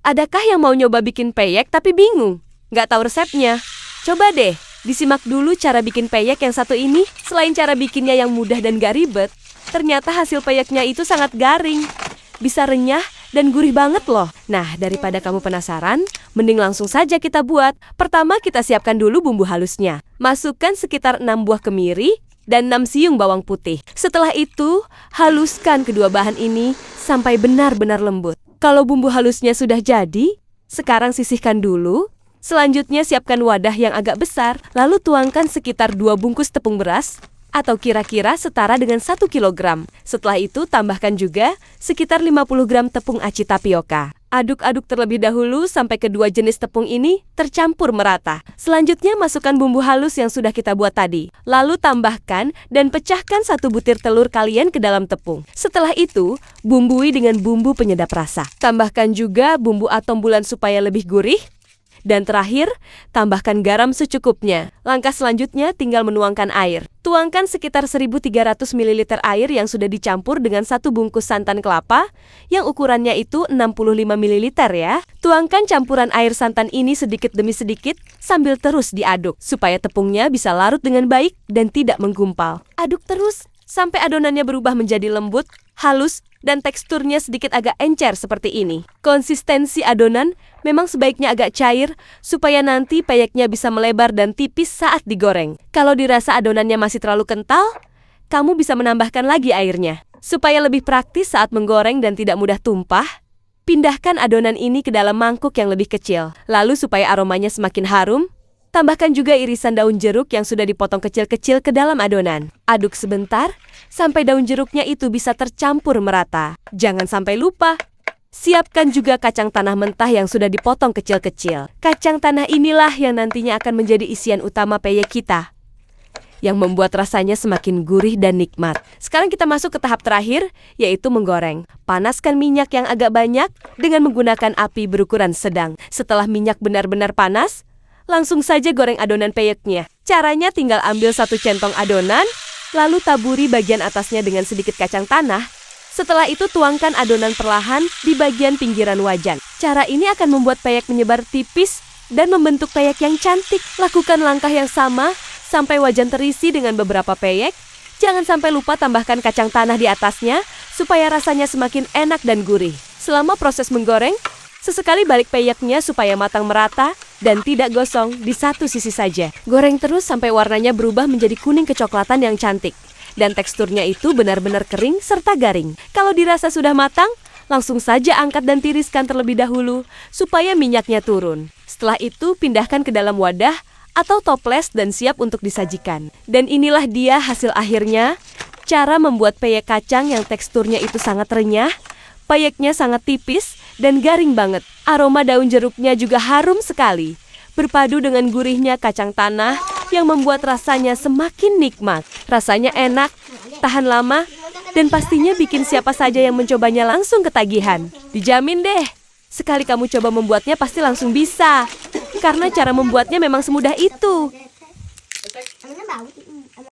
Adakah yang mau nyoba bikin peyek tapi bingung? Nggak tahu resepnya? Coba deh, disimak dulu cara bikin peyek yang satu ini. Selain cara bikinnya yang mudah dan gak ribet, ternyata hasil peyeknya itu sangat garing. Bisa renyah dan gurih banget loh. Nah, daripada kamu penasaran, mending langsung saja kita buat. Pertama, kita siapkan dulu bumbu halusnya. Masukkan sekitar 6 buah kemiri dan 6 siung bawang putih. Setelah itu, haluskan kedua bahan ini sampai benar-benar lembut. Kalau bumbu halusnya sudah jadi, sekarang sisihkan dulu. Selanjutnya siapkan wadah yang agak besar, lalu tuangkan sekitar 2 bungkus tepung beras, atau kira-kira setara dengan 1 kilogram. Setelah itu tambahkan juga sekitar 50 gram tepung aci tapioka. Aduk-aduk terlebih dahulu sampai kedua jenis tepung ini tercampur merata. Selanjutnya masukkan bumbu halus yang sudah kita buat tadi. Lalu tambahkan dan pecahkan 1 butir telur kalian ke dalam tepung. Setelah itu, bumbui dengan bumbu penyedap rasa. Tambahkan juga bumbu atom bulan supaya lebih gurih. Dan terakhir, tambahkan garam secukupnya. Langkah selanjutnya tinggal menuangkan air. Tuangkan sekitar 1.300 ml air yang sudah dicampur dengan 1 bungkus santan kelapa yang ukurannya itu 65 ml ya. Tuangkan campuran air santan ini sedikit demi sedikit sambil terus diaduk supaya tepungnya bisa larut dengan baik dan tidak menggumpal. Aduk terus sampai adonannya berubah menjadi lembut, halus, dan teksturnya sedikit agak encer seperti ini. Konsistensi adonan memang sebaiknya agak cair supaya nanti peyeknya bisa melebar dan tipis saat digoreng. Kalau dirasa adonannya masih terlalu kental, kamu bisa menambahkan lagi airnya. Supaya lebih praktis saat menggoreng dan tidak mudah tumpah, pindahkan adonan ini ke dalam mangkuk yang lebih kecil. Lalu supaya aromanya semakin harum, tambahkan juga irisan daun jeruk yang sudah dipotong kecil-kecil ke dalam adonan. Aduk sebentar sampai daun jeruknya itu bisa tercampur merata. Jangan sampai lupa, siapkan juga kacang tanah mentah yang sudah dipotong kecil-kecil. Kacang tanah inilah yang nantinya akan menjadi isian utama peyek kita, yang membuat rasanya semakin gurih dan nikmat. Sekarang kita masuk ke tahap terakhir, yaitu menggoreng. Panaskan minyak yang agak banyak dengan menggunakan api berukuran sedang. Setelah minyak benar-benar panas, langsung saja goreng adonan peyeknya. Caranya tinggal ambil 1 centong adonan, lalu taburi bagian atasnya dengan sedikit kacang tanah. Setelah itu tuangkan adonan perlahan di bagian pinggiran wajan. Cara ini akan membuat peyek menyebar tipis dan membentuk peyek yang cantik. Lakukan langkah yang sama sampai wajan terisi dengan beberapa peyek. Jangan sampai lupa tambahkan kacang tanah di atasnya supaya rasanya semakin enak dan gurih. Selama proses menggoreng, sesekali balik peyeknya supaya matang merata dan tidak gosong di satu sisi saja. Goreng terus sampai warnanya berubah menjadi kuning kecoklatan yang cantik. Dan teksturnya itu benar-benar kering serta garing. Kalau dirasa sudah matang, langsung saja angkat dan tiriskan terlebih dahulu supaya minyaknya turun. Setelah itu pindahkan ke dalam wadah atau toples dan siap untuk disajikan. Dan inilah dia hasil akhirnya. Cara membuat peyek kacang yang teksturnya itu sangat renyah, peyeknya sangat tipis dan garing banget. Aroma daun jeruknya juga harum sekali, berpadu dengan gurihnya kacang tanah yang membuat rasanya semakin nikmat. Rasanya enak, tahan lama, dan pastinya bikin siapa saja yang mencobanya langsung ketagihan. Dijamin deh, sekali kamu coba membuatnya pasti langsung bisa. Karena cara membuatnya memang semudah itu.